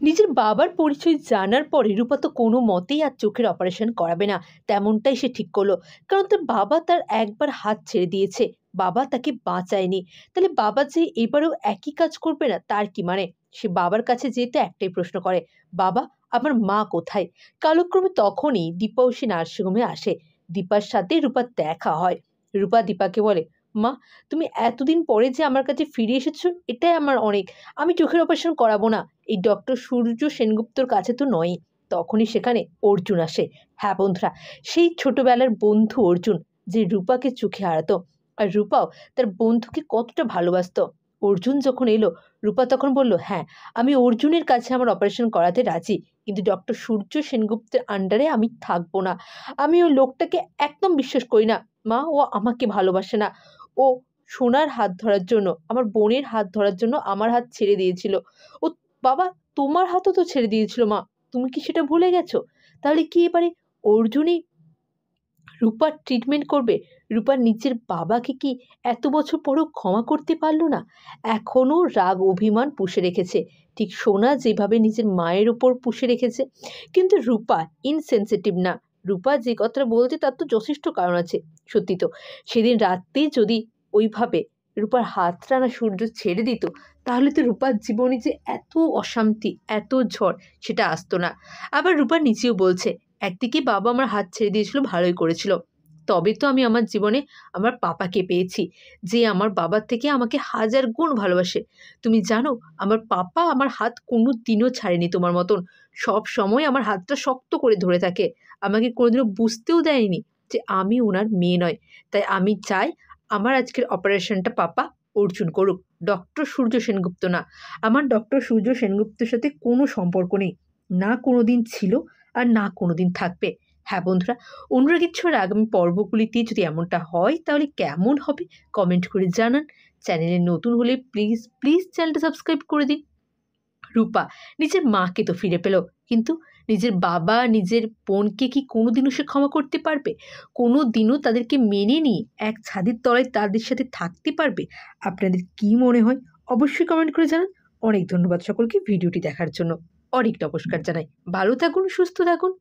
নিজের বাবার পরিচয় জানার পরে রূপা তো কোনো মতেই আর চোখের অপারেশন করাবে না, তেমনটাই সে ঠিক করলো। কারণ তার বাবা তার একবার হাত ছেড়ে দিয়েছে, বাবা তাকে বাঁচায়নি। তাহলে বাবা যে এবারেও একই কাজ করবে না তার কি মানে? সে বাবার কাছে যেতে একটাই প্রশ্ন করে, বাবা, আমার মা কোথায়? কালক্রমে তখনই দীপাও সে নার্সিংহোমে আসে। দীপার সাথে রূপার দেখা হয়। রূপা দীপাকে বলে, মা, তুমি এতদিন পরে যে আমার কাছে ফিরে এসেছো এটাই আমার অনেক। আমি চোখের অপারেশন করাবো না, এই ডক্টর সূর্য সেনগুপ্তর কাছে তো নয়। তখনই সেখানে অর্জুন আসে। হ্যাঁ বন্ধুরা, সেই ছোটবেলার বন্ধু অর্জুন, যে রূপাকে চোখে হারাতো। আর রূপাও তার বন্ধুকে কতটা ভালোবাসতো। অর্জুন যখন এলো, রূপা তখন বলল, হ্যাঁ, আমি অর্জুনের কাছে আমার অপারেশন করাতে রাজি, কিন্তু ডক্টর সূর্য সেনগুপ্তের আন্ডারে আমি থাকবো না। আমি ওই লোকটাকে একদম বিশ্বাস করি না। মা, ও আমাকে ভালোবাসে না। ও সোনার হাত ধরার জন্য, আমার বোনের হাত ধরার জন্য আমার হাত ছেড়ে দিয়েছিল। ও, বাবা, তোমার হাতও তো ছেড়ে দিয়েছিল মা, তুমি কি সেটা ভুলে গেছো? তাহলে কি এবারে অর্জুনই রূপার ট্রিটমেন্ট করবে? রূপার নিজের বাবাকে কি এত বছর পরেও ক্ষমা করতে পারলো না? এখনো রাগ অভিমান পুষে রেখেছে, ঠিক সোনা যেভাবে নিজের মায়ের ওপর পুষে রেখেছে। কিন্তু রূপা ইনসেনসিটিভ না। রূপা যে কথাটা বলছে তার তো যথেষ্ট কারণ আছে। সত্যি তো, সেদিন রাত্রে যদি ওইভাবে রূপার হাতটা না সূর্য ছেড়ে দিত, তাহলে তো রূপার জীবনে যে এত অশান্তি, এত ঝড়, সেটা আসতো না। আবার রূপা নিচেও বলছে, একদিকে বাবা আমার হাত ছেড়ে দিয়েছিল, ভালোই করেছিল। তবে তো আমি আমার জীবনে আমার পাপাকে পেয়েছি, যে আমার বাবার থেকে আমাকে হাজার গুণ ভালোবাসে। তুমি জানো, আমার পাপা আমার হাত কোনো দিনও ছাড়েনি তোমার মতন। সব সময় আমার হাতটা শক্ত করে ধরে থাকে। আমাকে কোনোদিনও বুঝতেও দেয়নি যে আমি ওনার মেয়ে নয়। তাই আমি চাই আমার আজকের অপারেশনটা পাপা অর্জুন করুক, ডক্টর সূর্য সেনগুপ্ত না। আমার ডক্টর সূর্য সেনগুপ্তের সাথে কোনো সম্পর্ক নেই, না কোনো দিন ছিল, আর না কোনো দিন থাকবে। হ্যাঁ বন্ধুরা, অনুরাগের ছোঁয়ার আগামী পর্বগুলিতে যদি এমনটা হয় তাহলে কেমন হবে কমেন্ট করে জানান। চ্যানেলে নতুন হলে প্লিজ প্লিজ চ্যানেলটা সাবস্ক্রাইব করে দিন। রূপা নিজের মাকে তো ফিরে পেল, কিন্তু নিজের বাবা, নিজের বোনকে কি কোনোদিনও সে ক্ষমা করতে পারবে? কোনো দিনও তাদেরকে মেনে নিয়ে এক ছাদের তলায় তাদের সাথে থাকতে পারবে? আপনাদের কি মনে হয় অবশ্যই কমেন্ট করে জানান। অনেক ধন্যবাদ সকলকে ভিডিওটি দেখার জন্য। অনেক নমস্কার জানাই। ভালো থাকুন, সুস্থ থাকুন।